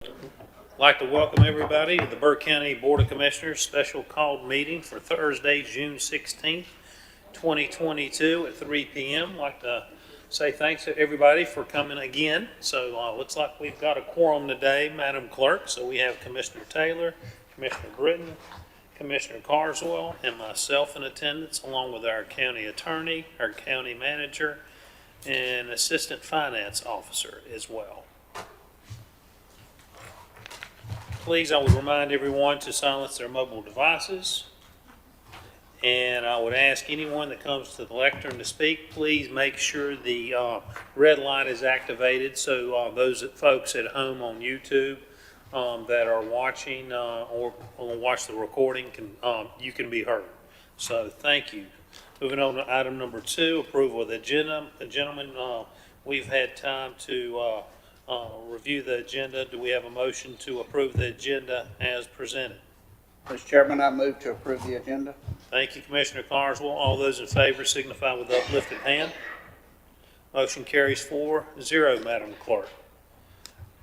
I'd like to welcome everybody to the Burke County Board of Commissioners special called meeting for Thursday, June 16th, 2022 at 3 p.m. I'd like to say thanks to everybody for coming again. So looks like we've got a quorum today, Madam Clerk. So we have Commissioner Taylor, Commissioner Britton, Commissioner Carswell, and myself in attendance, along with our county attorney, our county manager, and assistant finance officer as well. Please, I would remind everyone to silence their mobile devices. And I would ask anyone that comes to the lectern to speak, please make sure the red light is activated so those folks at home on YouTube that are watching or will watch the recording, you can be heard. So thank you. Moving on to item number 2, approval of the agenda. Gentlemen, we've had time to review the agenda. Do we have a motion to approve the agenda as presented? Mr. Chairman, I move to approve the agenda. Thank you, Commissioner Carswell. All those in favor signify with uplifted hand. Motion carries 4-0, Madam Clerk.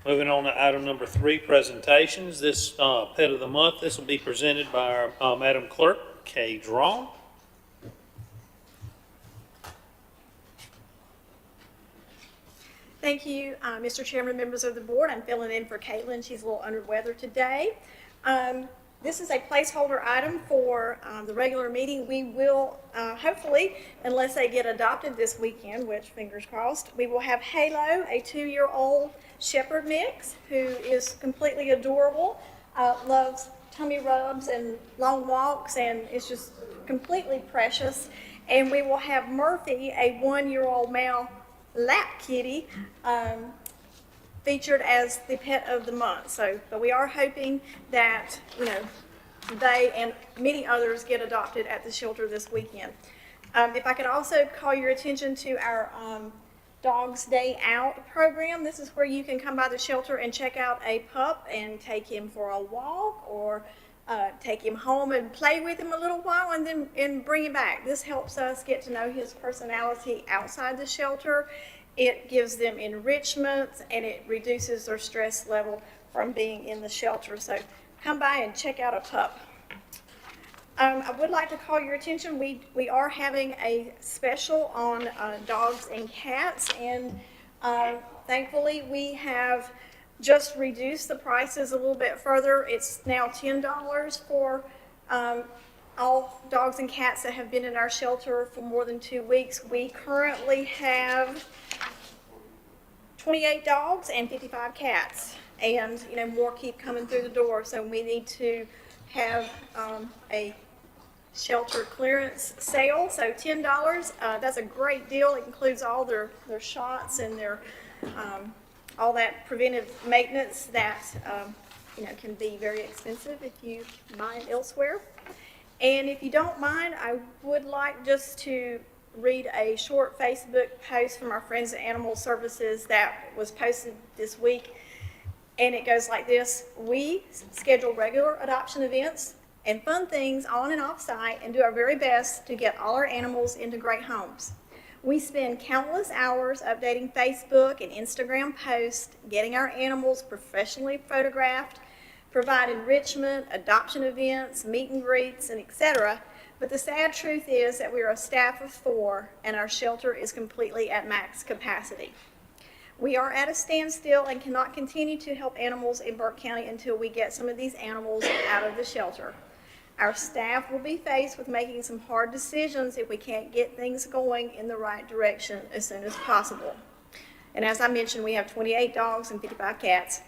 Moving on to item number 3, presentations. This Pet of the Month, this will be presented by our Madam Clerk, Kay Drawn. Thank you, Mr. Chairman, members of the board. I'm filling in for Caitlin. She's a little under weather today. This is a placeholder item for the regular meeting. We will, hopefully, unless they get adopted this weekend, which fingers crossed, we will have Halo, a 2-year-old shepherd mix who is completely adorable, loves tummy rubs and long walks, and is just completely precious. And we will have Murphy, a 1-year-old male lap kitty, featured as the pet of the month. So, but we are hoping that, they and many others get adopted at the shelter this weekend. If I could also call your attention to our Dogs Day Out program. This is where you can come by the shelter and check out a pup and take him for a walk, or take him home and play with him a little while and then bring him back. This helps us get to know his personality outside the shelter. It gives them enrichment and it reduces their stress level from being in the shelter. So come by and check out a pup. I would like to call your attention. We are having a special on dogs and cats, and thankfully we have just reduced the prices a little bit further. It's now $10 for all dogs and cats that have been in our shelter for more than 2 weeks. We currently have 28 dogs and 55 cats, and more keep coming through the door. So we need to have a shelter clearance sale. So $10. That's a great deal. It includes all their shots and their all that preventive maintenance that can be very expensive if you buy it elsewhere. And if you don't mind, I would like just to read a short Facebook post from our Friends of Animal Services that was posted this week. And it goes like this: we schedule regular adoption events and fun things on and off site and do our very best to get all our animals into great homes. We spend countless hours updating Facebook and Instagram posts, getting our animals professionally photographed, provide enrichment, adoption events, meet and greets, and etc. But the sad truth is that we are a staff of 4 and our shelter is completely at max capacity. We are at a standstill and cannot continue to help animals in Burke County until we get some of these animals out of the shelter. Our staff will be faced with making some hard decisions if we can't get things going in the right direction as soon as possible. And as I mentioned, we have 28 dogs and 55 cats.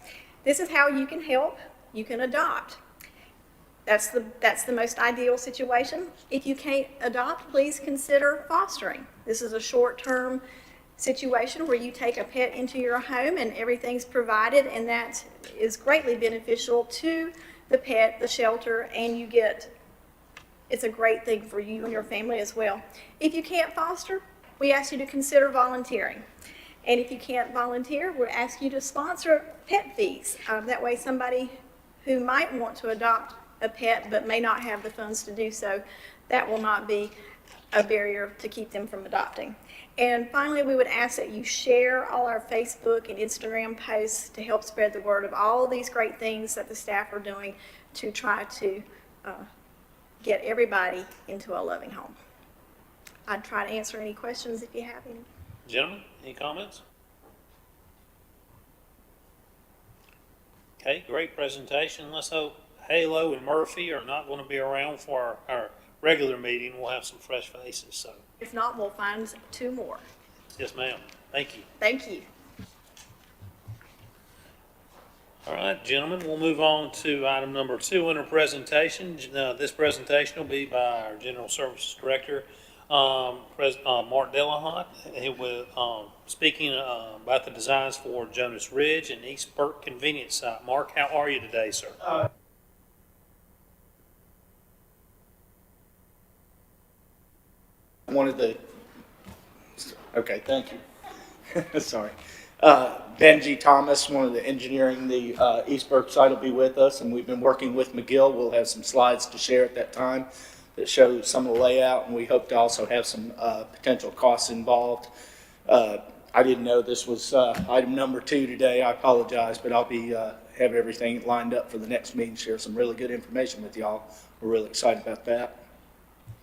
This is how you can help. You can adopt. That's the most ideal situation. If you can't adopt, please consider fostering. This is a short-term situation where you take a pet into your home and everything's provided, and that is greatly beneficial to the pet, the shelter, and it's a great thing for you and your family as well. If you can't foster, we ask you to consider volunteering. And if you can't volunteer, we ask you to sponsor pet fees. That way somebody who might want to adopt a pet but may not have the funds to do so, that will not be a barrier to keep them from adopting. And finally, we would ask that you share all our Facebook and Instagram posts to help spread the word of all these great things that the staff are doing to try to get everybody into a loving home. I'd try to answer any questions if you have any. Gentlemen, any comments? Okay, great presentation. Let's hope Halo and Murphy are not going to be around for our regular meeting. We'll have some fresh faces, so, If not, we'll find 2 more. yes, ma'am. Thank you. Thank you. All right, gentlemen, we'll move on to item number 2 under presentation. This presentation will be by our General Services Director, Mark Delahunt. He will, speaking about the designs for Jonas Ridge and East Burke Convenience Site. Mark, how are you today, sir? Okay, thank you. Sorry. Benji Thomas, one of the engineering, the East Burke site will be with us, and we've been working with McGill. We'll have some slides to share at that time that show some of the layout, and we hope to also have some potential costs involved. I didn't know this was item number 2 today. I apologize, but I'll be have everything lined up for the next meeting, share some really good information with y'all. We're really excited about that.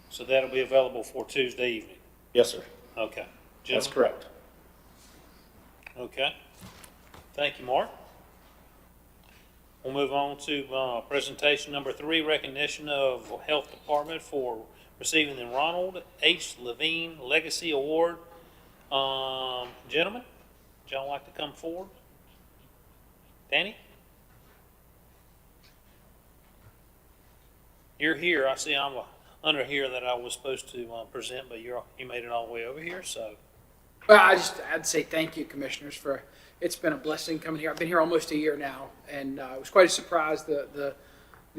So that'll be available for Tuesday evening? Yes, sir. Okay. That's Gentlemen? correct. Okay. Thank you, Mark. We'll move on to presentation number 3, recognition of Health Department for receiving the Ronald H. Levine Legacy Award. Gentlemen, would y'all like to come forward? Danny? You're here. I see I'm under here that I was supposed to present, but you made it all the way over here, so. Well, I'd say thank you, commissioners, it's been a blessing coming here. I've been here almost a year now, and it was quite a surprise. The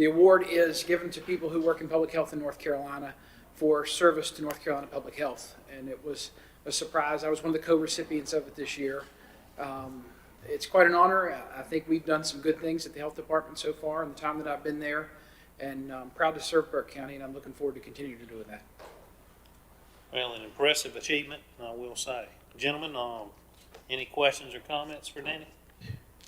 award is given to people who work in public health in North Carolina for service to North Carolina public health, and it was a surprise. I was one of the co-recipients of it this year. It's quite an honor. I think we've done some good things at the health department so far in the time that I've been there, and I'm proud to serve Burke County, and I'm looking forward to continuing to do that. Well, an impressive achievement, I will say. Gentlemen, any questions or comments for Danny?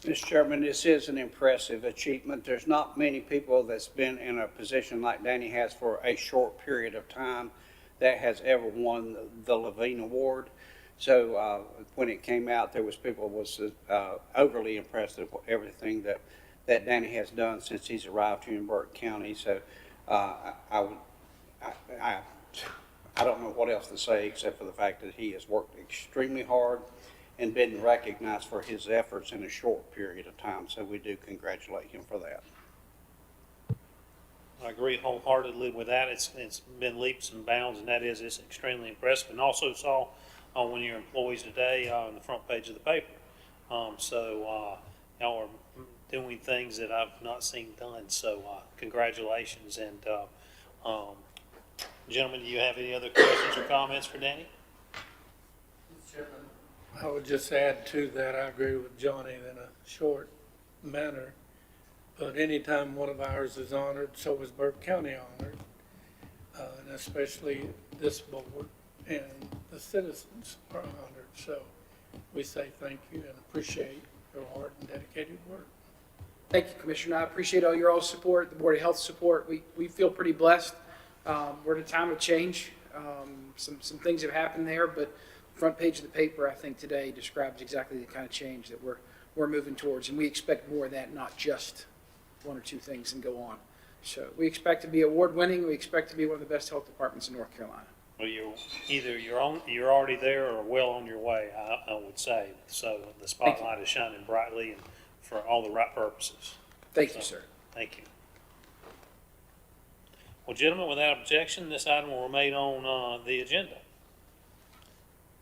Mr. Chairman, this is an impressive achievement. There's not many people that's been in a position like Danny has for a short period of time that has ever won the Levine Award. So when it came out, there was people was overly impressed with everything that Danny has done since he's arrived here in Burke County. So I don't know what else to say except for the fact that he has worked extremely hard and been recognized for his efforts in a short period of time. So we do congratulate him for that. I agree wholeheartedly with that. It's been leaps and bounds, and it's extremely impressive. And also saw one of your employees today on the front page of the paper. So y'all are doing things that I've not seen done. So congratulations. And gentlemen, do you have any other questions or comments for Danny? I would just add to that, I agree with Johnny in a short manner, but anytime one of ours is honored, so is Burke County honored, and especially this board and the citizens are honored. So we say thank you and appreciate your hard and dedicated work. Thank you, Commissioner. I appreciate all your support, the Board of Health support. We feel pretty blessed. We're at a time of change. Some things have happened there, but the front page of the paper, I think, today describes exactly the kind of change that we're moving towards, and we expect more of that, not just 1 or 2 things and go on. So we expect to be award-winning. We expect to be one of the best health departments in North Carolina. Well, you're already there or well on your way, I would say. So the spotlight is shining brightly and for all the right purposes. Thank you, sir. Thank you. Well, gentlemen, without objection, this item will remain on the agenda.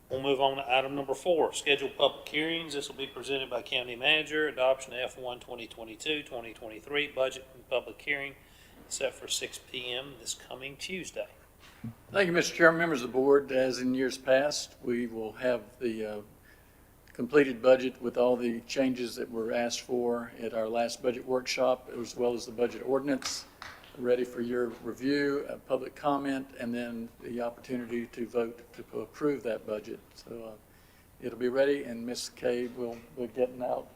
We'll move on to item number 4, scheduled public hearings. This will be presented by County Manager. Adoption of F1 2022-2023 budget and public hearing set for 6 p.m. this coming Tuesday. Thank you, Mr. Chairman, members of the board. As in years past, we will have the completed budget with all the changes that were asked for at our last budget workshop, as well as the budget ordinance ready for your review, public comment, and then the opportunity to vote to approve that budget. So it'll be ready, and Ms. Kay will be getting out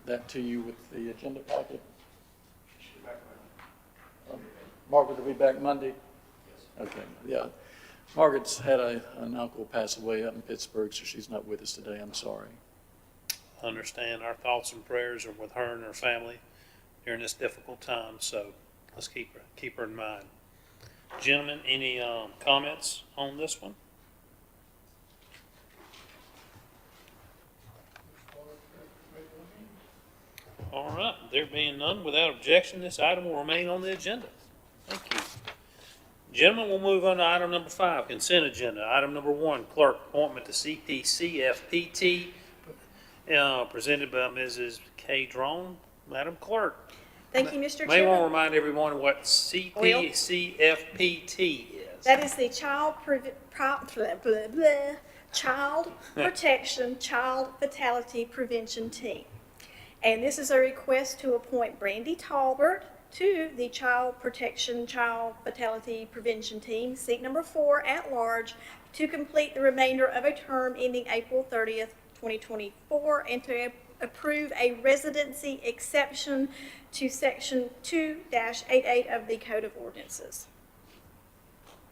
that to you with the agenda packet. Margaret will be back Monday? Okay, yeah. Margaret's had an uncle pass away up in Pittsburgh, so she's not with us today. I'm sorry. Understand our thoughts and prayers are with her and her family during this difficult time, so let's keep her in mind. Gentlemen, any comments on this one? All right, there being none, without objection, this item will remain on the agenda. Thank you. Gentlemen, we'll move on to item number 5, consent agenda. Item number 1, clerk appointment to CTCFPT, presented by Mrs. Kay Drone. Madam Clerk, Thank you, Mr. may want to Chairman. remind everyone what CTCFPT is. That is the Child Protection, Child Fatality Prevention Team. And this is a request to appoint Brandy Talbert to the Child Protection, Child Fatality Prevention Team, seat number 4 at large, to complete the remainder of a term ending April 30th, 2024, and to approve a residency exception to section 2-88 of the Code of Ordinances.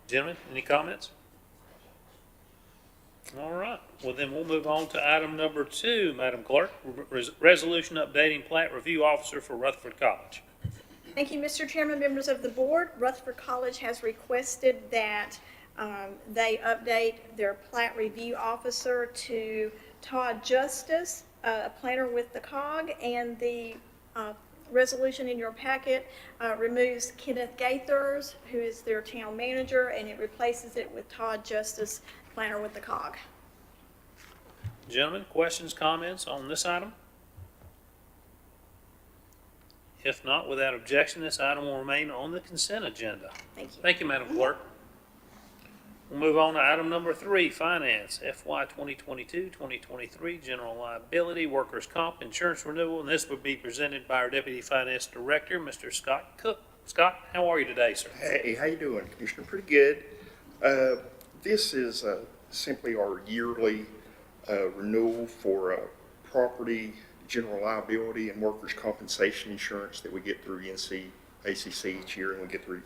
Gentlemen, any comments? All right, well then we'll move on to item number 2, Madam Clerk, resolution updating plat review officer for Rutherford College. Thank you, Mr. Chairman, members of the board. Rutherford College has requested that they update their plat review officer to Todd Justice, a planner with the COG, and the resolution in your packet removes Kenneth Gaithers, who is their town manager, and it replaces it with Todd Justice, planner with the COG. Gentlemen, questions, comments on this item? If not, without objection, this item will remain on the consent agenda. Thank you. Thank you, Madam Clerk. We'll move on to item number 3, finance, FY 2022-2023, general liability, workers' comp, insurance renewal, and this would be presented by our Deputy Finance Director, Mr. Scott Cook. Scott, how are you today, sir? Hey, how you doing, Commissioner? Pretty good. This is simply our yearly renewal for property, general liability, and workers' compensation insurance that we get through ACC each year, and we get through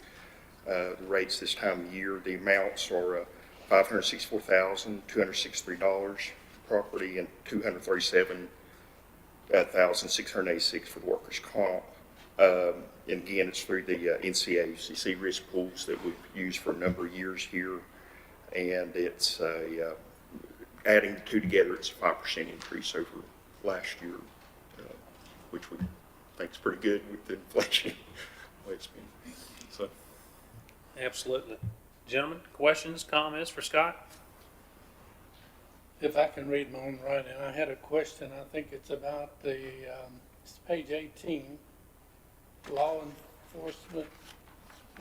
the rates this time of year. The amounts are $564,263 property and $237,686 for the workers' comp. And again, it's through the NCACC risk pools that we've used for a number of years here. And it's adding the two together, it's a 5% increase over last year, which we think is pretty good with the inflation the way it's been. So, Absolutely. Gentlemen, questions, comments for Scott? If I can read my own writing, I had a question. I think it's about the, it's page 18, law enforcement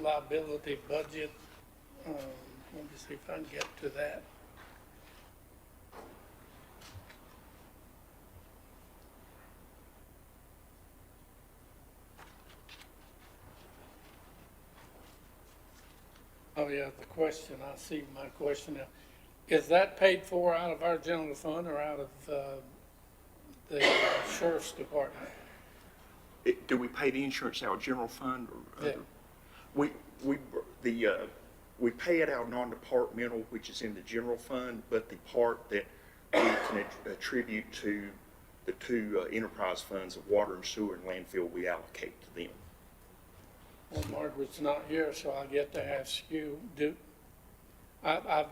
liability budget. Let me see if I can get to that. Oh, yeah, the question, I see my question now. Is that paid for out of our general fund or out of the sheriff's department? do we pay the insurance out of general fund or Yeah. other? We pay it out non-departmental, which is in the general fund, but the part that we can attribute to the two enterprise funds of water and sewer and landfill, we allocate to them. Well, Margaret's not here, so I get to ask you, I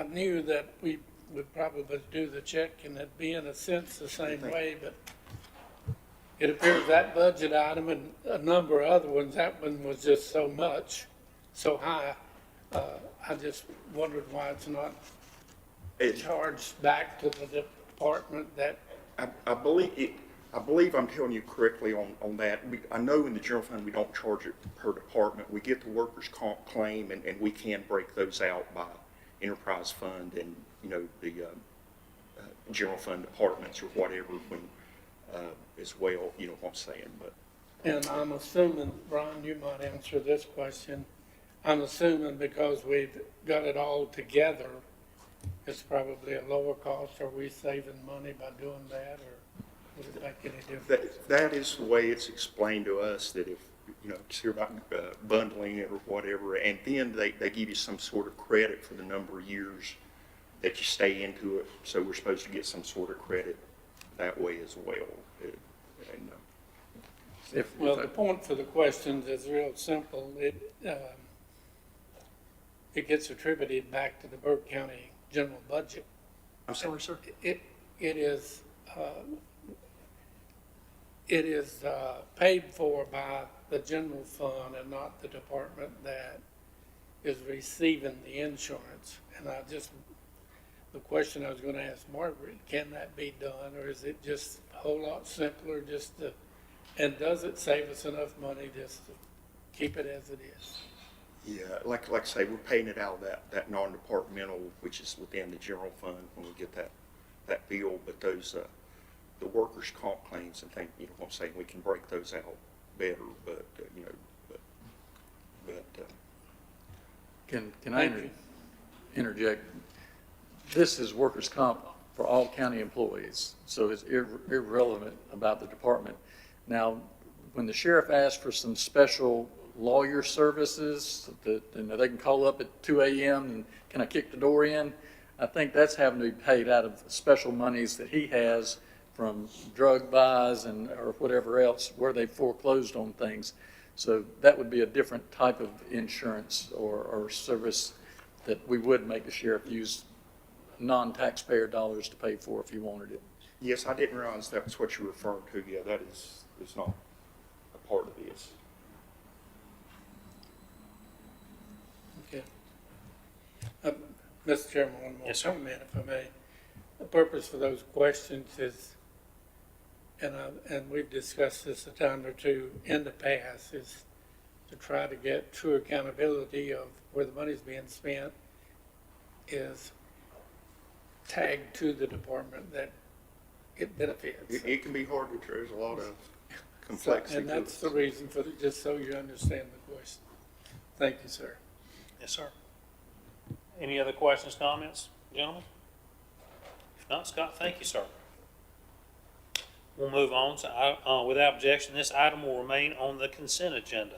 knew that we would probably do the check and it'd be in a sense the same way, but it appears that budget item and a number of other ones, that one was just so much, so high. I just wondered why it's not charged back to the department that, I believe I'm telling you correctly on that. I know in the general fund, we don't charge it per department. We get the workers' comp claim and we can break those out by enterprise fund and, the general fund departments or whatever when, as well, what I'm saying, but. And I'm assuming, Brian, you might answer this question. I'm assuming because we've got it all together, it's probably a lower cost. Are we saving money by doing that, or would it make any difference? That is the way it's explained to us, that if, it's here about bundling it or whatever, and then they give you some sort of credit for the number of years that you stay into it, so we're supposed to get some sort of credit that way as well. And, Well, the point for the questions is real simple. It gets attributed back to the Burke County general budget. I'm sorry, sir? It is paid for by the general fund and not the department that is receiving the insurance. And the question I was gonna ask Margaret, can that be done, or is it just a whole lot simpler and does it save us enough money just to keep it as it is? Yeah, like I say, we're paying it out of that non-departmental, which is within the general fund when we get that bill, but those, the workers' comp claims and things, what I'm saying, we can break those out better, but, Can I Thank you. interject? This is workers' comp for all county employees, so it's irrelevant about the department. Now, when the sheriff asks for some special lawyer services that, they can call up at 2 a.m. and can I kick the door in? I think that's having to be paid out of special monies that he has from drug buys or whatever else, where they foreclosed on things. So that would be a different type of insurance or service that we would make the sheriff use non-taxpayer dollars to pay for if he wanted it. yes, I didn't realize that was what you were referring to. Yeah, that is not a part of this. Okay. Mr. Chairman, one more Yes, sir. comment, if I may. The purpose for those questions is, and we've discussed this a time or two in the past, is to try to get true accountability of where the money's being spent is tagged to the department that it benefits. It can be hard to, there's a lot of complexity And to that's it. the reason for just so you understand the question. Thank you, sir. Yes, sir. Any other questions, comments, gentlemen? If not, Scott, thank you, sir. We'll move on. So, without objection, this item will remain on the consent agenda.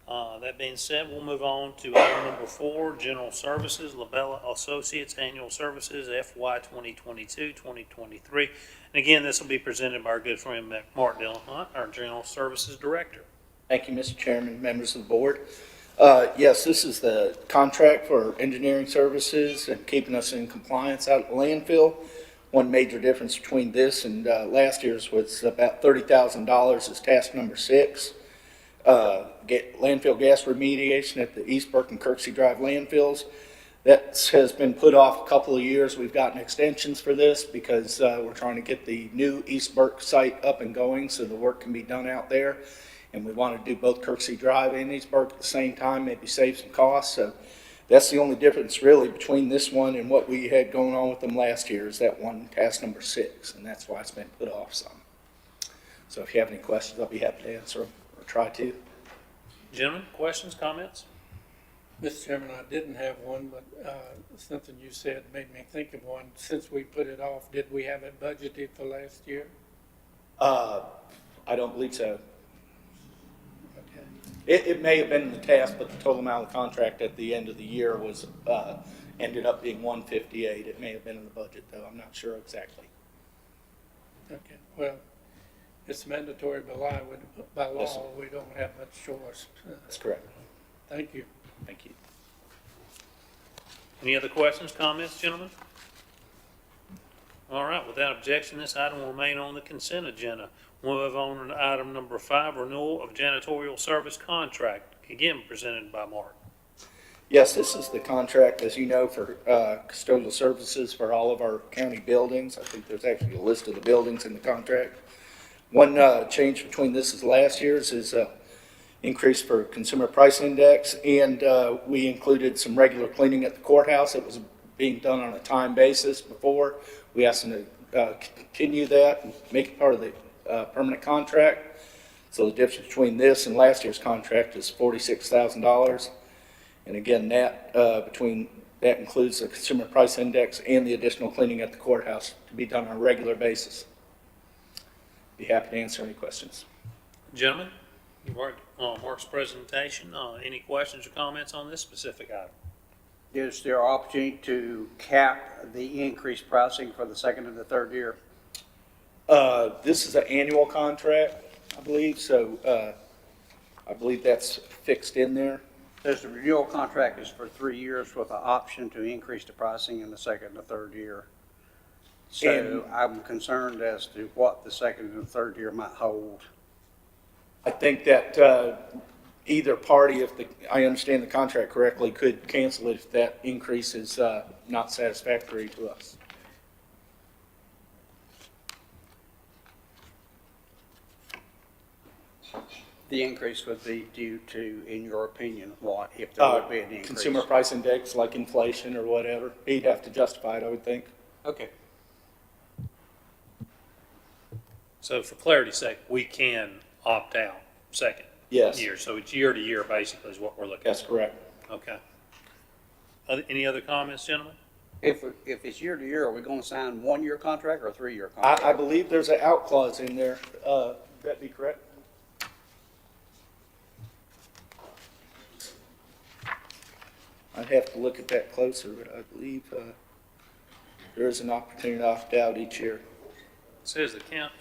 That being said, we'll move on to item number 4, General Services, Labella Associates Annual Services, FY 2022-2023. And again, this will be presented by our good friend Mark Delahunt, our General Services Director. Thank you, Mr. Chairman, members of the board. Yes, this is the contract for engineering services and keeping us in compliance out at the landfill. One major difference between this and last year's was about $30,000 is task number 6. Get landfill gas remediation at the East Burke and Kirksey Drive landfills. That has been put off a couple of years. We've gotten extensions for this because we're trying to get the new East Burke site up and going so the work can be done out there. And we want to do both Kirksey Drive and East Burke at the same time, maybe save some costs. So that's the only difference really between this one and what we had going on with them last year is that one task number 6, and that's why it's been put off some. So if you have any questions, I'll be happy to answer them or try to. Gentlemen, questions, comments? Mr. Chairman, I didn't have one, but something you said made me think of one. Since we put it off, did we have it budgeted for last year? I don't believe so. Okay. It may have been in the task, but the total amount of the contract at the end of the year was, ended up being 158. It may have been in the budget though, I'm not sure exactly. Okay, well, it's mandatory by law. Yes, sir. We don't have much choice. That's correct. Thank you. Thank you. Any other questions, comments, gentlemen? All right, without objection, this item will remain on the consent agenda. We'll move on to item number 5, renewal of janitorial service contract, again presented by Mark. Yes, this is the contract, as you know, for custodial services for all of our county buildings. I think there's actually a list of the buildings in the contract. One change between this and last year's is increase for consumer price index, and we included some regular cleaning at the courthouse. It was being done on a time basis before. We asked them to continue that and make it part of the permanent contract. So the difference between this and last year's contract is $46,000. And again, that includes the consumer price index and the additional cleaning at the courthouse to be done on a regular basis. Be happy to answer any questions. Gentlemen, you've heard Mark's presentation. Any questions or comments on this specific item? Is there opportunity to cap the increased pricing for the second and the third year? This is an annual contract, I believe, so I believe that's fixed in there. There's the renewal contract is for 3 years with the option to increase the pricing in the second and the third year. So I'm concerned as to what the second and the third year might hold. I think that either party, I understand the contract correctly, could cancel it if that increase is not satisfactory to us. The increase would be due to, in your opinion, what, if there would be an increase? Consumer price index, like inflation or whatever. He'd have to justify it, I would think. Okay. So for clarity's sake, we can opt out second Yes, year. So it's year to year basically is what we're looking at. that's correct. Okay. Any other comments, gentlemen? If it's year to year, are we going to sign 1-year contract or a 3-year I contract? believe there's an out clause in there. Would that be correct? I'd have to look at that closer, but I believe there is an opportunity to opt out each year. It says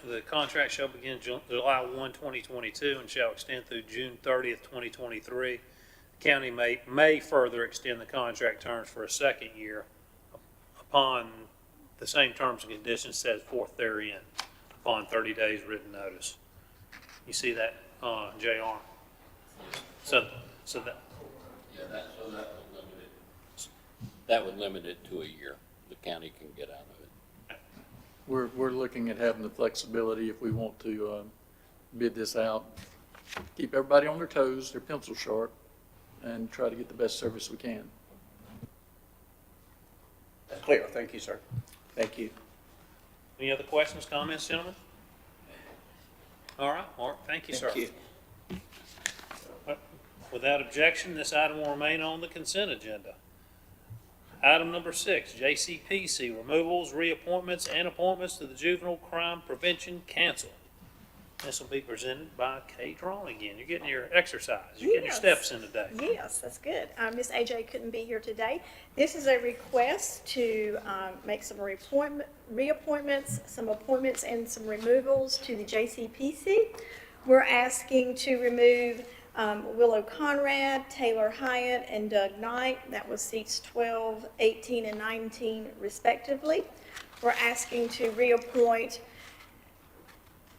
the contract shall begin July 1, 2022 and shall extend through June 30th, 2023. The county may further extend the contract terms for a second year upon the same terms and conditions set forth therein upon 30 days written notice. You see that, JR? So that, That would limit it to a year. The county can get out of it. We're looking at having the flexibility if we want to bid this out, keep everybody on their toes, their pencil sharp, and try to get the best service we can. That's clear. Thank you, sir. Thank you. any other questions, comments, gentlemen? All right, Mark, thank you, sir. Thank you. Without objection, this item will remain on the consent agenda. Item number 6, JCPC, removals, reappointments, and appointments to the Juvenile Crime Prevention Council. This will be presented by Kay Drawn again. You're getting your exercise. You're getting your Yes. steps in today. Yes, that's good. Miss AJ couldn't be here today. This is a request to make some reappointments, some appointments, and some removals to the JCPC. We're asking to remove Willow Conrad, Taylor Hyatt, and Doug Knight. That was seats 12, 18, and 19 respectively. We're asking to reappoint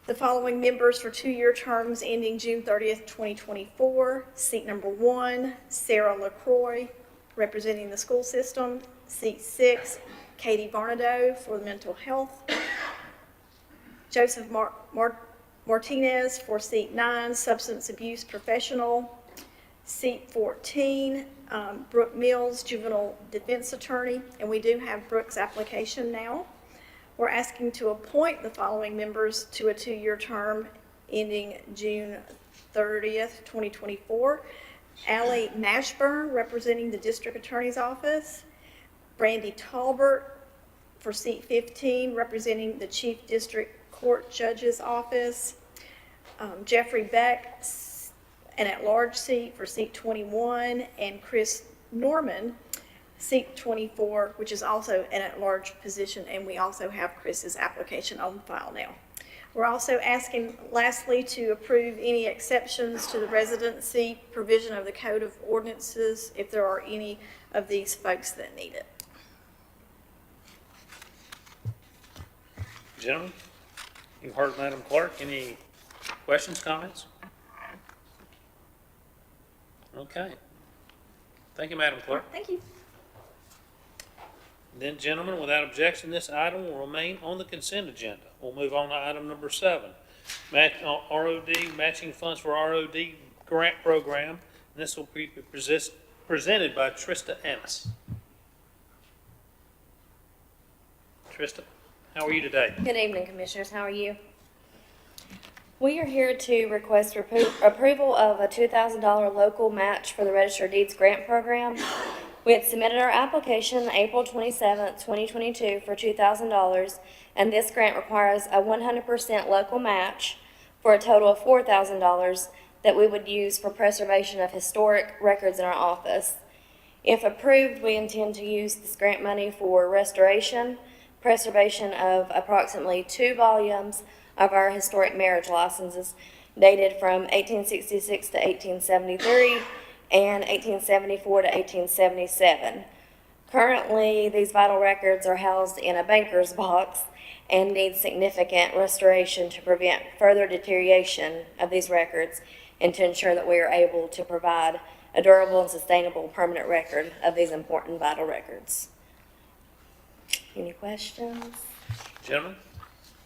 the following members for 2-year terms ending June 30th, 2024. Seat number 1, Sarah LaCroix, representing the school system. Seat 6, Katie Varnado for the mental health. Joseph Martinez for seat 9, substance abuse professional. Seat 14, Brooke Mills, juvenile defense attorney, and we do have Brooke's application now. We're asking to appoint the following members to a 2-year term ending June 30th, 2024. Allie Mashburn, representing the district attorney's office. Brandy Talbert for seat 15, representing the chief district court judge's office. Jeffrey Beck, an at-large seat for seat 21, and Chris Norman, seat 24, which is also an at-large position, and we also have Chris's application on file now. We're also asking, lastly, to approve any exceptions to the residency provision of the Code of Ordinances, if there are any of these folks that need it. Gentlemen, you've heard Madam Clerk. Any questions, comments? Okay. Thank you, Madam Clerk. Thank you. Then, gentlemen, without objection, this item will remain on the consent agenda. We'll move on to item number 7, ROD, matching funds for ROD grant program. And this will be presented by Trista Ennis. Trista, how are you today? Good evening, Commissioners. How are you? We are here to request approval of a $2,000 local match for the Register of Deeds grant program. We had submitted our application April 27th, 2022 for $2,000, and this grant requires a 100% local match for a total of $4,000 that we would use for preservation of historic records in our office. If approved, we intend to use this grant money for restoration, preservation of approximately 2 volumes of our historic marriage licenses dated from 1866 to 1873 and 1874 to 1877. Currently, these vital records are housed in a banker's box and need significant restoration to prevent further deterioration of these records and to ensure that we are able to provide a durable and sustainable permanent record of these important vital records. Any questions? Gentlemen,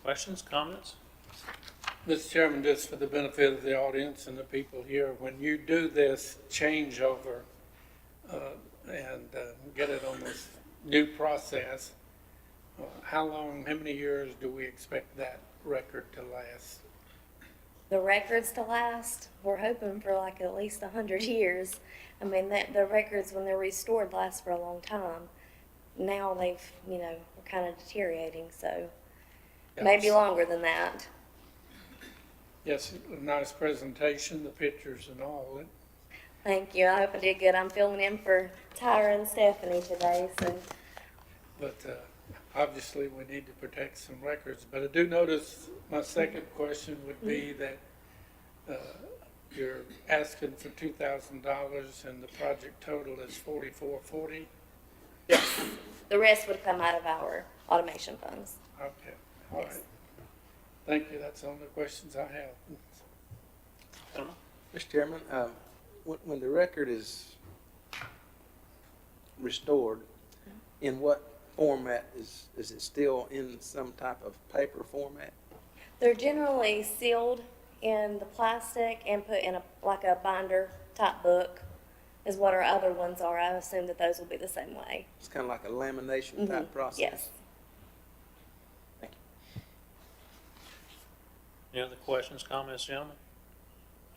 questions, comments? Mr. Chairman, just for the benefit of the audience and the people here, when you do this changeover and get it on this new process, how many years do we expect that record to last? The records to last, we're hoping for like at least 100 years. I mean, the records, when they're restored, last for a long time. Now they've, we're kind of deteriorating, so maybe Yes. longer than that. Yes, a nice presentation, the pictures and all. Thank you. I hope I did good. I'm filling in for Tyra and Stephanie today, so. But obviously, we need to protect some records. But I do notice, my second question would be that you're asking for $2,000 and the project total is $4,440. The rest would come out of our automation funds. Okay, all right. Thank you, that's all the questions I have. Gentlemen? Mr. Chairman, when the record is restored, in what format is it still in some type of paper format? They're generally sealed in the plastic and put in a binder type book is what our other ones are. I assume that those will be the same way. It's kind of like a lamination type process? Yes. Thank you. Any other questions, comments, gentlemen?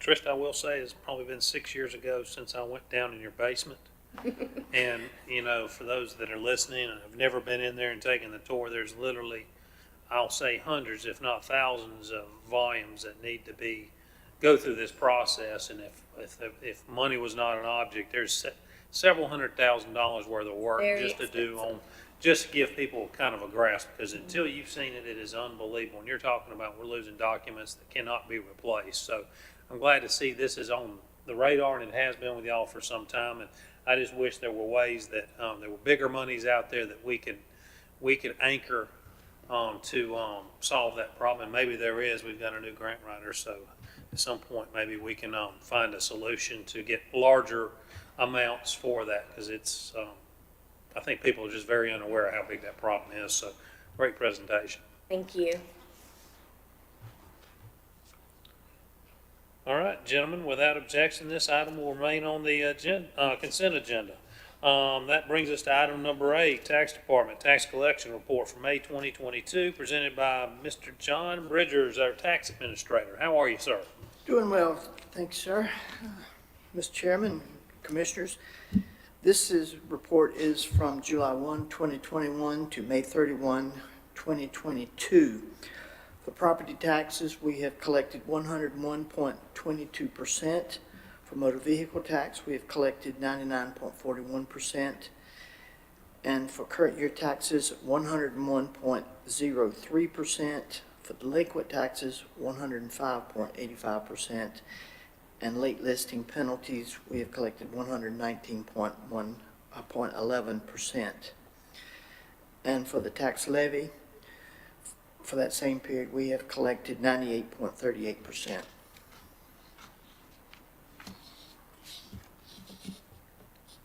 Trista, I will say, it's probably been 6 years ago since I went down in your basement. And, for those that are listening and have never been in there and taken the tour, there's literally, I'll say hundreds, if not thousands of volumes that need to go through this process. And if money was not an object, there's several $100,000 worth of work Very just to do expensive. just to give people kind of a grasp, because until you've seen it, it is unbelievable. And you're talking about we're losing documents that cannot be replaced. So I'm glad to see this is on the radar, and it has been with y'all for some time. And I just wish there were ways that there were bigger monies out there that we could anchor to solve that problem. And maybe there is. We've got a new grant writer, so at some point maybe we can find a solution to get larger amounts for that, because it's I think people are just very unaware of how big that problem is. So great presentation. Thank you. All right, gentlemen, without objection, this item will remain on the consent agenda. That brings us to item number 8, Tax Department Tax Collection Report for May 2022, presented by Mr. John Bridgers, our Tax Administrator. How are you, sir? Doing well, thanks, sir. Mr. Chairman, Commissioners, report is from July 1, 2021 to May 31, 2022. For property taxes, we have collected 101.22%. For motor vehicle tax, we have collected 99.41%. And for current year taxes, 101.03%. For delinquent taxes, 105.85%. And late listing penalties, we have collected 119.11%. And for the tax levy, for that same period, we have collected 98.38%.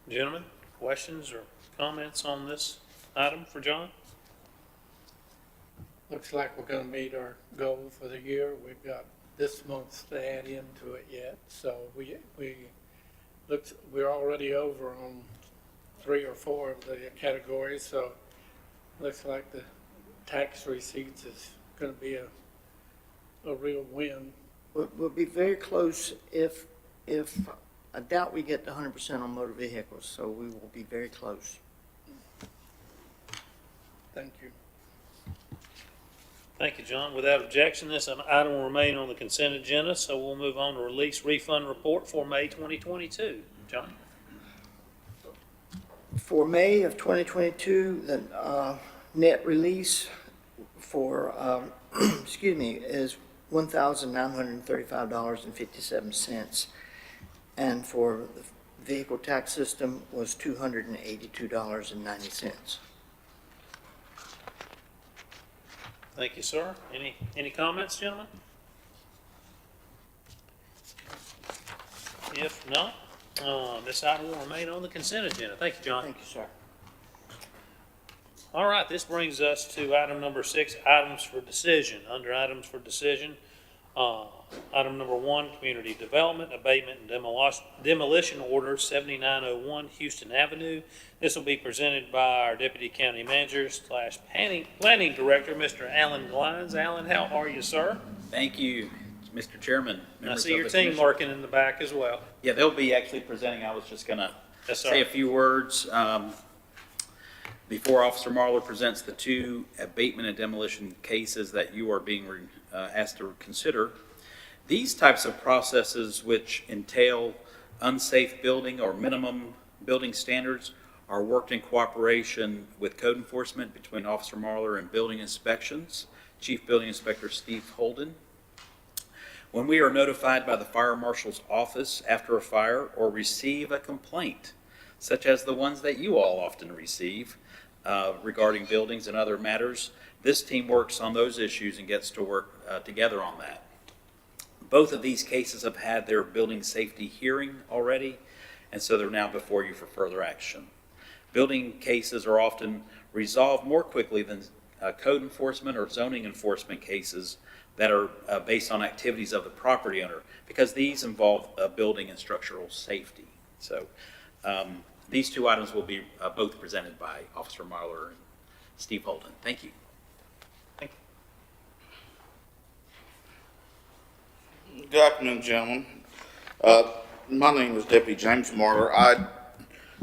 Gentlemen, questions or comments on this item for John? Looks like we're gonna meet our goal for the year. We've got this month to add into it yet, so we're already over on 3 or 4 of the categories, so looks like the tax receipts is gonna be a a real win. We'll be very close if, I doubt we get the 100% on motor vehicles, so we will be very close. Thank you. Thank you, John. Without objection, this item will remain on the consent agenda, so we'll move on to release refund report for May 2022. John? For May of 2022, the net release for, excuse me, is $1,935.57. And for the vehicle tax system was $282.90. Thank you, sir. Any comments, gentlemen? If not, this item will remain on the consent agenda. Thank you, John. Thank you, sir. All right, this brings us to item number 6, items for decision. Under items for decision, item number 1, community development, abatement, and demolition order 7901 Houston Avenue. This will be presented by our deputy county manager / planning director, Mr. Alan Glines. Alan, how are you, sir? Thank you, Mr. Chairman. I see your team working in the back as well. Yeah, they'll be actually presenting. I was just going to Yes, sir. say a few words before Officer Marler presents the 2 abatement and demolition cases that you are being asked to consider. These types of processes, which entail unsafe building or minimum building standards, are worked in cooperation with code enforcement between Officer Marler and Building Inspections, Chief Building Inspector Steve Holden. When we are notified by the Fire Marshal's office after a fire or receive a complaint, such as the ones that you all often receive regarding buildings and other matters, this team works on those issues and gets to work together on that. Both of these cases have had their building safety hearing already, and so they're now before you for further action. Building cases are often resolved more quickly than code enforcement or zoning enforcement cases that are based on activities of the property owner, because these involve building and structural safety. So these 2 items will be both presented by Officer Marler and Steve Holden. Thank you. Good afternoon, gentlemen. My name is Deputy James Marler. I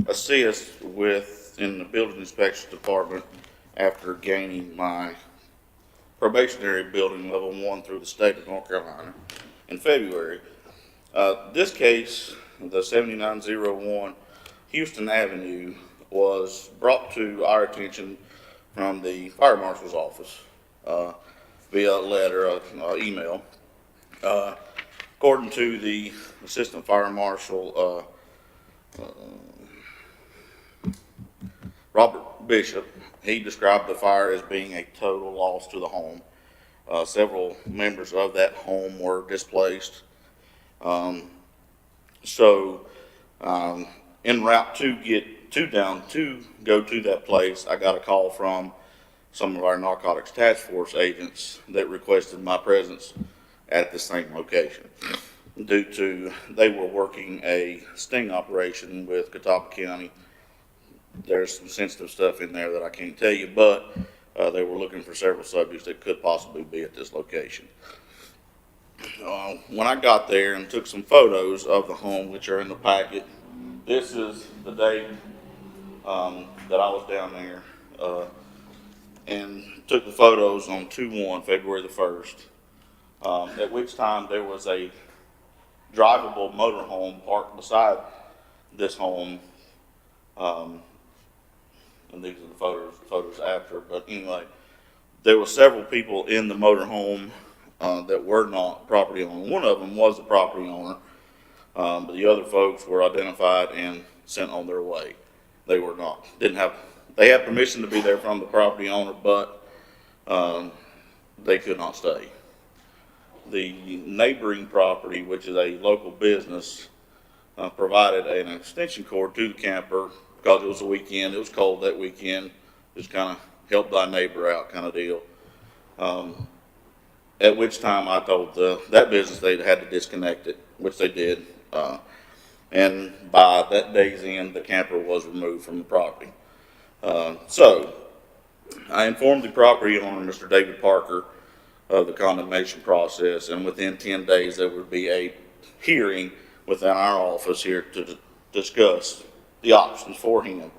assist in the Building Inspection Department after gaining my probationary building level 1 through the state of North Carolina in February. This case, the 7901 Houston Avenue, was brought to our attention from the Fire Marshal's office via letter, email. According to the Assistant Fire Marshal, Robert Bishop, he described the fire as being a total loss to the home. Several members of that home were displaced. En route to go to that place, I got a call from some of our narcotics task force agents that requested my presence at the same location due to they were working a sting operation with Catawba County. There's some sensitive stuff in there that I can't tell you, but they were looking for several subjects that could possibly be at this location. When I got there and took some photos of the home, which are in the packet, this is the day that I was down there and took the photos on 2/1, February the 1st, at which time there was a drivable motorhome parked beside this home. And these are the photos after, but anyway, there were several people in the motorhome that were not property owners. One of them was the property owner, but the other folks were identified and sent on their way. They were not, they had permission to be there from the property owner, but they could not stay. The neighboring property, which is a local business, provided an extension cord to the camper because it was a weekend. It was cold that weekend. Just kind of help thy neighbor out kind of deal. At which time I told that business they had to disconnect it, which they did. And by that day's end, the camper was removed from the property. So I informed the property owner, Mr. David Parker, of the condemnation process, and within 10 days, there would be a hearing within our office here to discuss the options for him,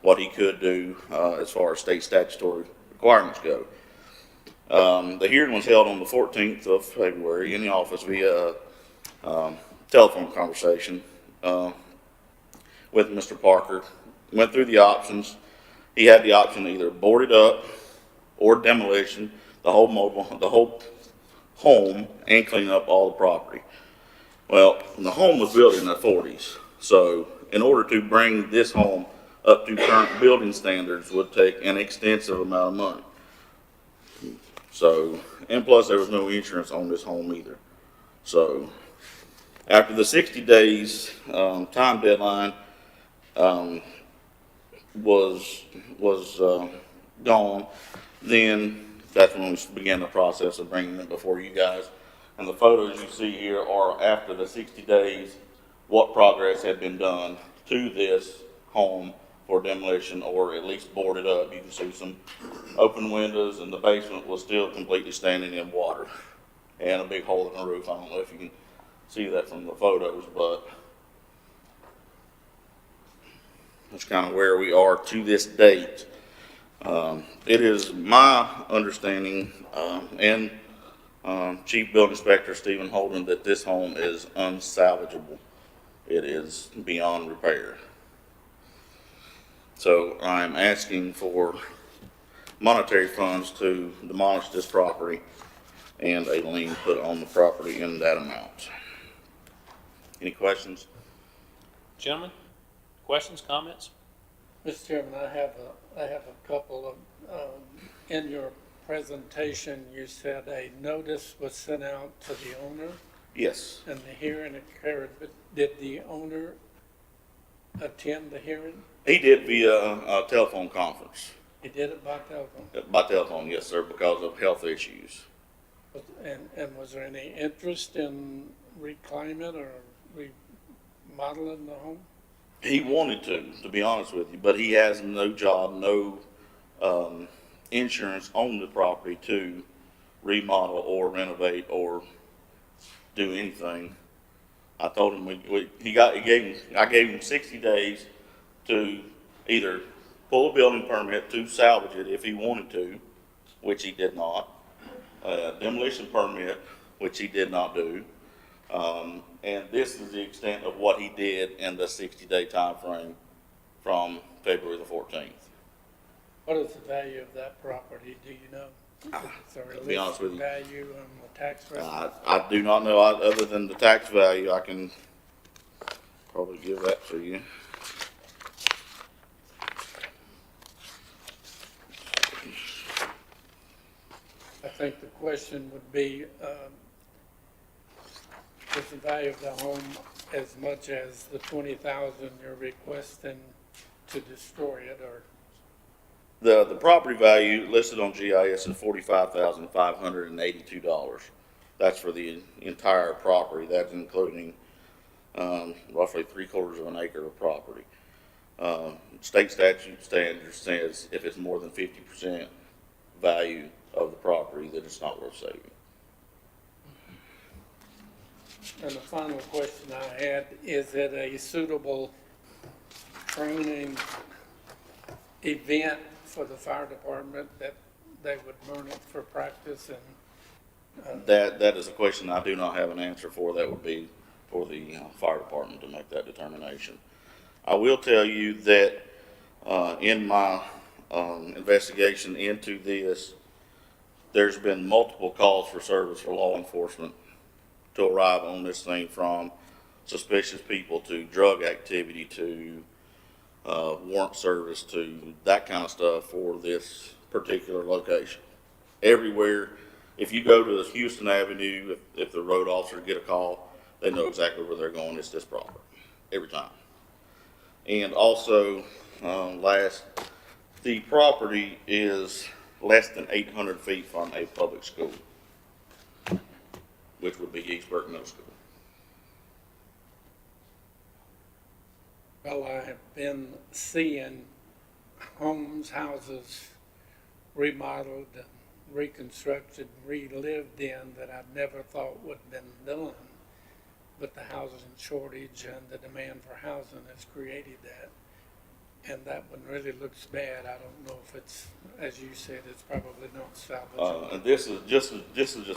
what he could do as far as state statutory requirements go. The hearing was held on the 14th of February in the office via telephone conversation with Mr. Parker. Went through the options. He had the option to either board it up or demolition, the whole home, and clean up all the property. Well, the home was built in the 40s, so in order to bring this home up to current building standards would take an extensive amount of money. So, and plus there was no insurance on this home either. So, after the 60 days time deadline was gone, then that's when we began the process of bringing it before you guys. And the photos you see here are after the 60 days, what progress had been done to this home for demolition, or at least boarded up. You can see some open windows, and the basement was still completely standing in water, and a big hole in the roof. I don't know if you can see that from the photos, but that's kind of where we are to this date. It is my understanding, and Chief Building Inspector Stephen Holden, that this home is unsalvageable. It is beyond repair. So I'm asking for monetary funds to demolish this property and a lien put on the property in that amount. Any questions? Gentlemen, questions, comments? Mr. Chairman, I have a couple of, in your presentation, you said a notice was sent out to the owner Yes. and the hearing occurred, but did the owner attend the hearing? He did via a telephone conference. He did it by telephone? By telephone, yes, sir, because of health issues. And was there any interest in reclaiming or remodeling the home? He wanted to be honest with you, but he has no job, no insurance on the property to remodel or renovate or do anything. I told him I gave him 60 days to either pull a building permit to salvage it if he wanted to, which he did not, demolition permit, which he did not do. And this is the extent of what he did in the 60-day time frame from February the 14th. What is the value of that property, do you know? Is there a To be honest with you, value on the tax rate? I do not know, other than the tax value. I can probably give that to you. I think the question would be, is the value of the home as much as the 20,000 you're requesting to destroy it, or? The property value listed on GIS is $45,582. That's for the entire property. That's including roughly 3/4 of an acre of property. State statute standard says if it's more than 50% value of the property, that it's not worth saving. And the final question I had, is it a suitable training event for the fire department that they would learn it for practice? And That is a question I do not have an answer for. That would be for the fire department to make that determination. I will tell you that in my investigation into this, there's been multiple calls for service for law enforcement to arrive on this thing, from suspicious people to drug activity to warrant service to that kind of stuff for this particular location. Everywhere, if you go to Houston Avenue, if the road officers get a call, they know exactly where they're going. It's this property, every time. And also, the property is less than 800 feet from a public school, which would be East Burke Middle School. well, I have been seeing houses remodeled and reconstructed, relived in that I never thought would have been done. But the housing shortage and the demand for housing has created that. And that one really looks bad. I don't know if it's, as you said, it's probably not salvageable. And this is just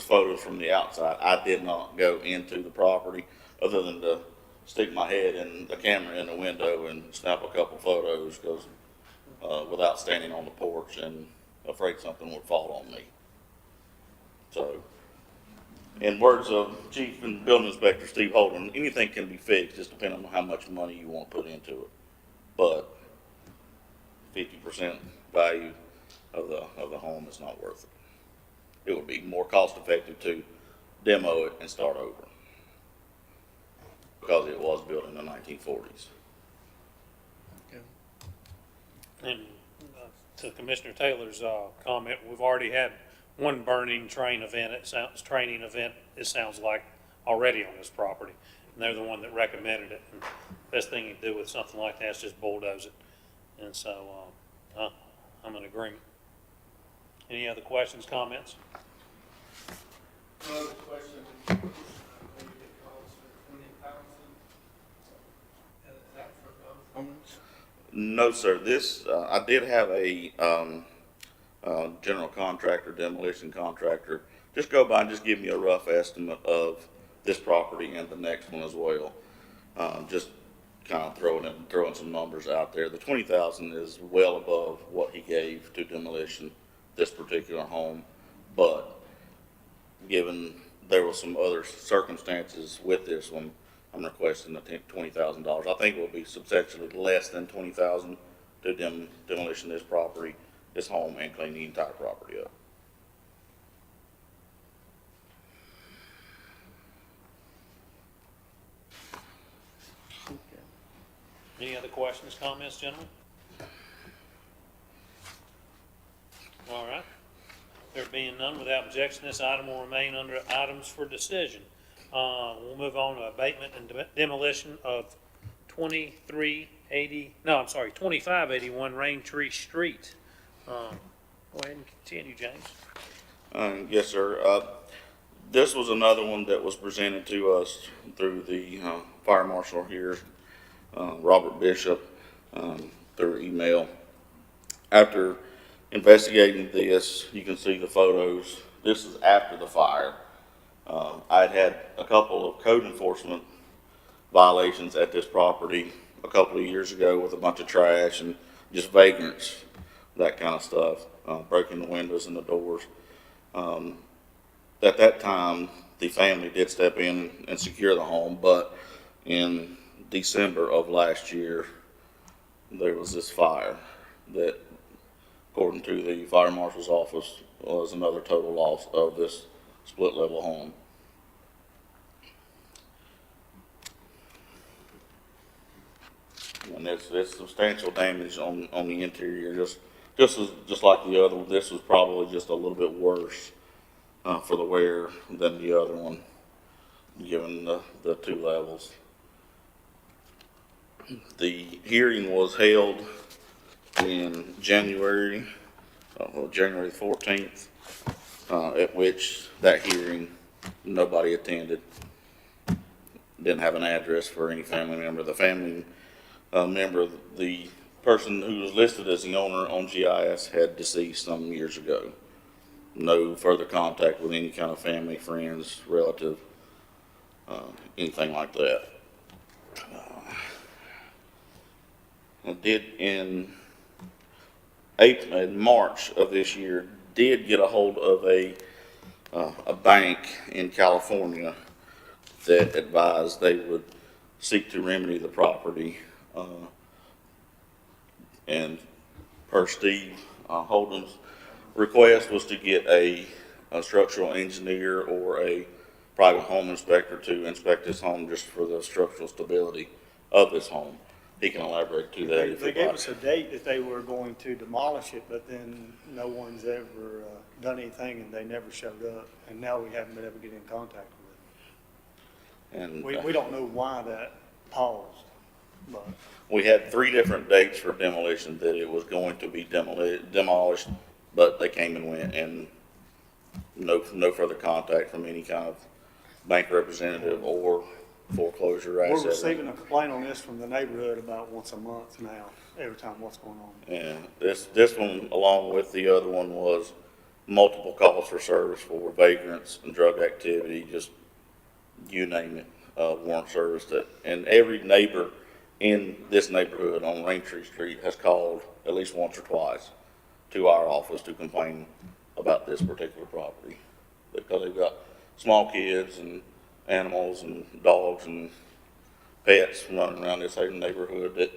photos from the outside. I did not go into the property other than to stick my head and the camera in the window and snap a couple photos because without standing on the porch and afraid something would fall on me. So, in words of Chief and Building Inspector Steve Holden, anything can be fixed, just depending on how much money you want to put into it. But 50% value of the home is not worth it. It would be more cost effective to demo it and start over because it was built in the 1940s. And to Commissioner Taylor's comment, we've already had one burning train event. It sounds like already on this property, and they're the one that recommended it. And best thing you can do with something like that is just bulldoze it. And so I'm in agreement. Any other questions, comments? Another question, I believe it calls for 20,000. Is that for both homes? No, sir. This, I did have a general contractor, demolition contractor, just go by and just give me a rough estimate of this property and the next one as well. Just kind of throwing some numbers out there. The 20,000 is well above what he gave to demolition this particular home, but given there were some other circumstances with this one, I'm requesting the $20,000. I think it will be substantially less than 20,000 to demolition this property, this home, and clean the entire property up. Any other questions, comments, gentlemen? All right. There being none, without objection, this item will remain under items for decision. We'll move on to abatement and demolition of 2581 Raintree Street. Go ahead and continue, James. Yes, sir. This was another one that was presented to us through the fire marshal here, Robert Bishop, through email. After investigating this, you can see the photos. This is after the fire. I'd had a couple of code enforcement violations at this property a couple of years ago with a bunch of trash and just vagrants, that kind of stuff, breaking the windows and the doors. At that time, the family did step in and secure the home, but in December of last year, there was this fire that, according to the fire marshal's office, was another total loss of this split level home. And there's substantial damage on the interior. Just like the other one, this was probably just a little bit worse for the wear than the other one, given the two levels. The hearing was held in January 14th, at which that hearing nobody attended. Didn't have an address for any family member. The family member, the person who was listed as the owner on GIS, had deceased some years ago. No further contact with any kind of family, friends, relative, anything like that. I did in March of this year, did get a hold of a bank in California that advised they would seek to remedy the property. And per Steve Holden's request was to get a structural engineer or a private home inspector to inspect this home just for the structural stability of this home. He can elaborate to that if They you'd gave like. us a date that they were going to demolish it, but then no one's ever done anything, and they never showed up. And now we haven't been able to get in contact with And them. We don't know why that paused, but we had 3 different dates for demolition that it was going to be demolished, but they came and went, and no further contact from any kind of bank representative or foreclosure We're asset. receiving a complaint on this from the neighborhood about once a month now, every time what's going on. Yeah, this one, along with the other one, was multiple calls for service for vagrants and drug activity, just you name it, warrant service that, and every neighbor in this neighborhood on Raintree Street has called at least once or twice to our office to complain about this particular property. Because they've got small kids and animals and dogs and pets running around this neighborhood that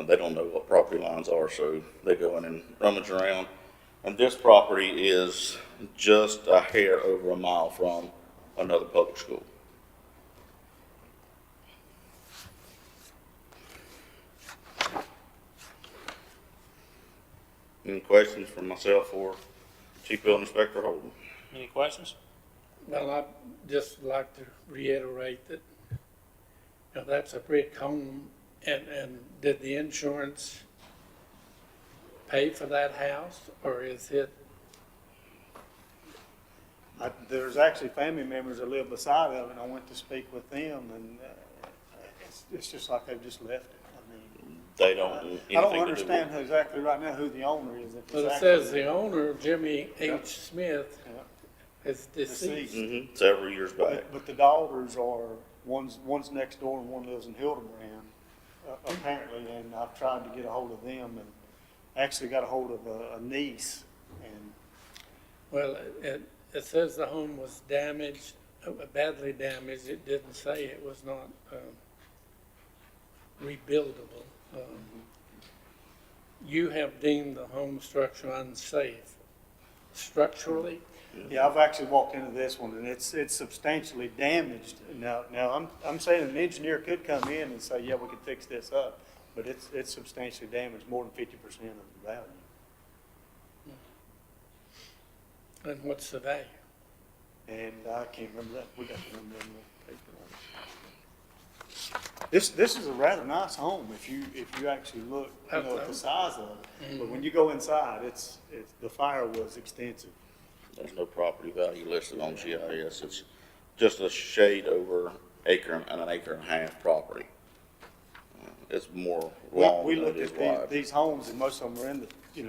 they don't know what property lines are, so they go in and rummage around. And this property is just a hair over a mile from another public school. Any questions for myself or Chief Building Inspector Holden? Any questions? Well, I'd just like to reiterate that, that's a brick home, and did the insurance pay for that house, or is it? There's actually family members that live beside of it, and I went to speak with them, and it's just like they've just left it. I mean, They don't. I don't anything to do understand with exactly right now who the owner is. If Well, it's it says actually- the owner, Jimmy H. Smith, Yeah. is deceased. Several years back. But the daughters are, one's next door and one lives in Hildebrand, apparently, and I've tried to get a hold of them and actually got a hold of a niece, and Well, it says the home was damaged, badly damaged. It didn't say it was not rebuildable. You have deemed the home structure unsafe. Structurally, yeah, I've actually walked into this one and it's substantially damaged. Now, I'm saying an engineer could come in and say, yeah, we could fix this up, but it's substantially damaged, more than 50% of the value. and what's the value? And I can't remember that. We got the number in the paper. This is a rather nice home if you actually look, at the size of it. But when you go inside, it's the fire was extensive. There's no property value listed on GIS. It's just a shade over acre and an acre and a half property. It's more long We than it looked is at wide. these homes and most of them are in the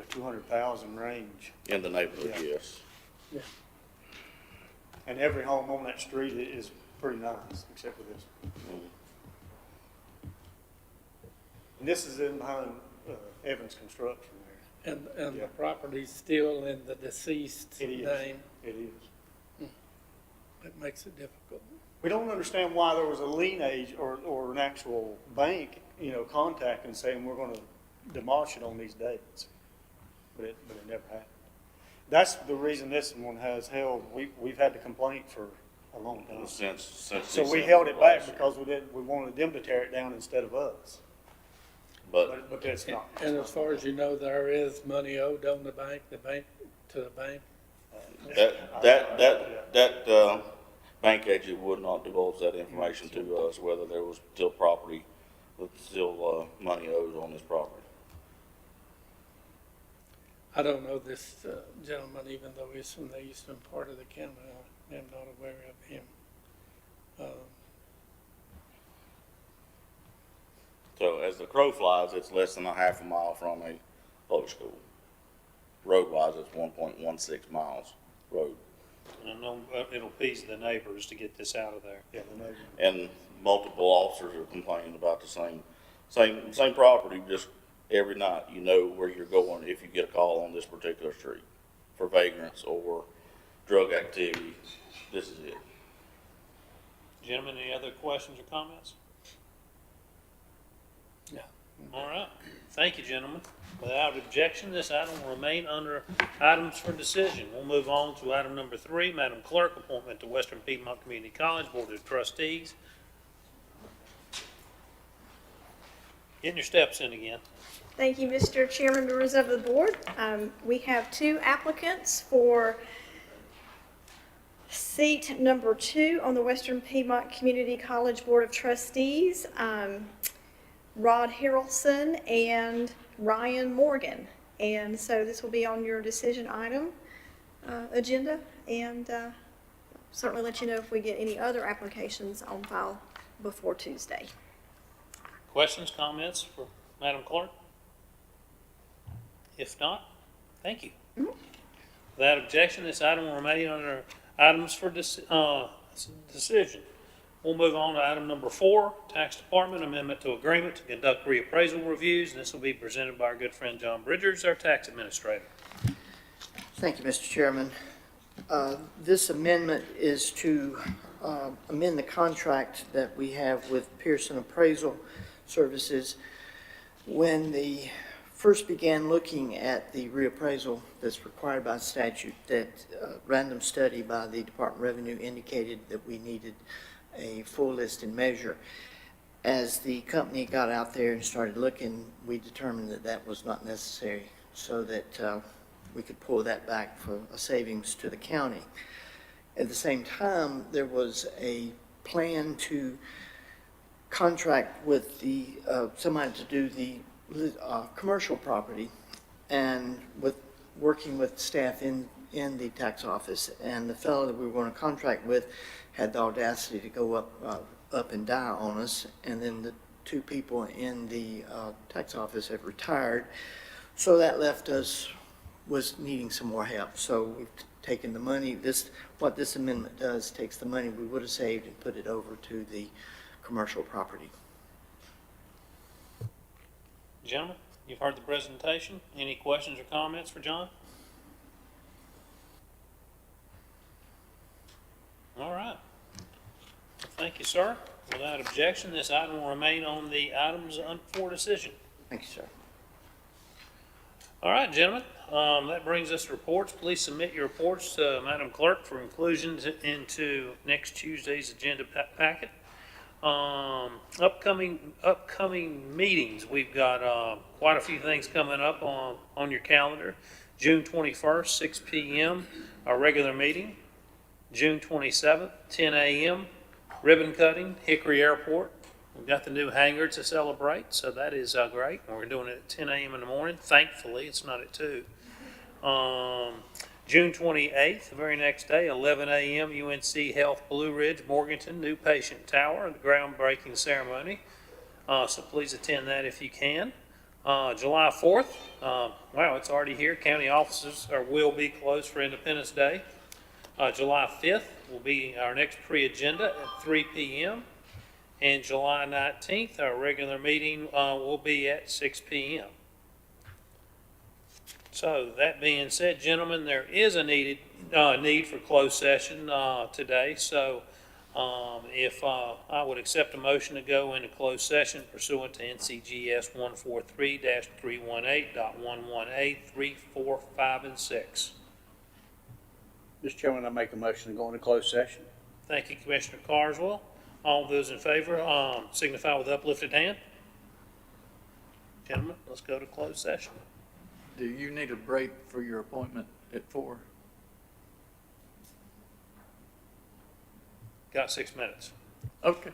200,000 range. In the neighborhood, Yeah. yes. Yeah. And every home on that street is pretty nice, except for this. And this is in behind Evans Construction there. And Yeah. the property's still in the deceased It is. name. It is. It makes it difficult. We don't understand why there was a lien age or an actual bank, contacting saying we're gonna demolish it on these dates. But it never happened. That's the reason this one has held, we've had the complaint for a long time. Since So we December held it back last year. because we wanted them to tear it down instead of us. But that's not. And as far as you know, there is money owed on the bank to the bank. That bank agent would not divulge that information to us, whether there was still property, still money owed on this property. I don't know this gentleman, even though he's from the eastern part of the county. I am not aware of him. So as the crow flies, it's less than a half a mile from a public school. Road-wise, it's 1.16 miles road. And I know it'll please the neighbors to get this out of there. Yeah, the neighbor. And multiple officers are complaining about the same property, just every night. You know where you're going if you get a call on this particular street for vagrants or drug activity. This is it. Gentlemen, any other questions or comments? No. All right. Thank you, gentlemen. Without objection, this item will remain under items for decision. We'll move on to item number 3, Madam Clerk, appointment to Western Piedmont Community College Board of Trustees. Getting your steps in again. Thank you, Mr. Chairman, members of the board. We have 2 applicants for seat number 2 on the Western Piedmont Community College Board of Trustees, Rod Harrelson and Ryan Morgan. And so this will be on your decision item. agenda, and certainly let you know if we get any other applications on file before Tuesday. Questions, comments for Madam Clerk? If not, thank you. Without objection, this item will remain under items for decision. We'll move on to item number 4, Tax Department Amendment to Agreement to Conduct Reappraisal Reviews. And this will be presented by our good friend John Bridgers, our Tax Administrator. Thank you, Mr. Chairman. This amendment is to amend the contract that we have with Pearson Appraisal Services. When they first began looking at the reappraisal that's required by statute, that random study by the Department of Revenue indicated that we needed a full list and measure. As the company got out there and started looking, we determined that that was not necessary, so that we could pull that back for a savings to the county. At the same time, there was a plan to contract with the somebody to do the commercial property, and with working with staff in the tax office. And the fellow that we were going to contract with had the audacity to go up and die on us. And then the 2 people in the tax office have retired. So that left us was needing some more help. So we've taken the money. What this amendment does, takes the money we would have saved and put it over to the commercial property. Gentlemen, you've heard the presentation. Any questions or comments for John? All right. Thank you, sir. Without objection, this item will remain on the items for decision. Thank you, sir. All right, gentlemen, that brings us to reports. Please submit your reports to Madam Clerk for inclusion into next Tuesday's agenda packet. Upcoming meetings, we've got quite a few things coming up on your calendar. June 21st, 6 p.m., our regular meeting. June 27th, 10 a.m., ribbon cutting, Hickory Airport. We've got the new hangar to celebrate, so that is great. We're doing it at 10 a.m. in the morning. Thankfully, it's not at 2. June 28th, the very next day, 11 a.m., UNC Health Blue Ridge, Morganton, new patient tower, the groundbreaking ceremony. So please attend that if you can. July 4th, wow, it's already here. County offices will be closed for Independence Day. July 5th will be our next pre-agenda at 3 p.m. And July 19th, our regular meeting will be at 6 p.m. So that being said, gentlemen, there is a need for closed session today. So if I would accept a motion to go into closed session pursuant to NCGS 143-318.11A, 3, 4, 5, and 6. Mr. Chairman, I make a motion to go into closed session. Thank you, Commissioner Carswell. All those in favor signify with uplifted hand. Gentlemen, let's go to closed session. Do you need a break for your appointment at 4? Got 6 minutes. Okay.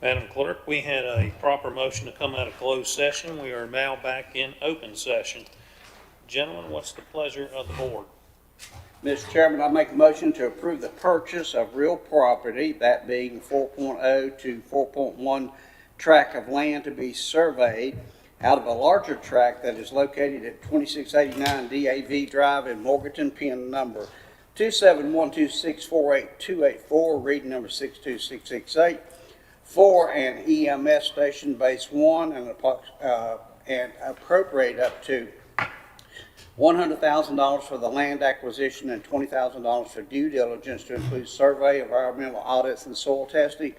Madam Clerk, we had a proper motion to come out of closed session. We are now back in open session. Gentlemen, what's the pleasure of the board? Mr. Chairman, I make a motion to approve the purchase of real property, that being 4.0 to 4.1 tract of land to be surveyed out of a larger tract that is located at 2689 DAV Drive in Morganton, PIN number 27126482884, reading number 62668, for an EMS station base 1 and appropriate up to $100,000 for the land acquisition and $20,000 for due diligence to include survey, environmental audits, and soil testing.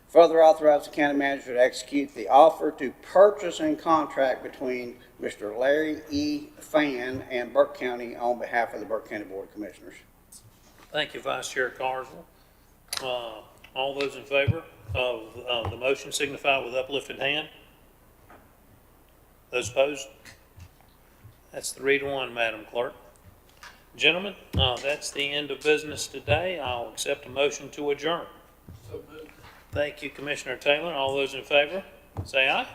Further authorize the county manager to execute the offer to purchase and contract between Mr. Larry E. Fan and Burke County on behalf of the Burke County Board of Commissioners. Thank you, Vice Chair Carswell. All those in favor of the motion signify with uplifted hand. Those opposed? That's 3-1, Madam Clerk. Gentlemen, that's the end of business today. I'll accept a motion to adjourn. Thank you, Commissioner Taylor. All those in favor, say aye.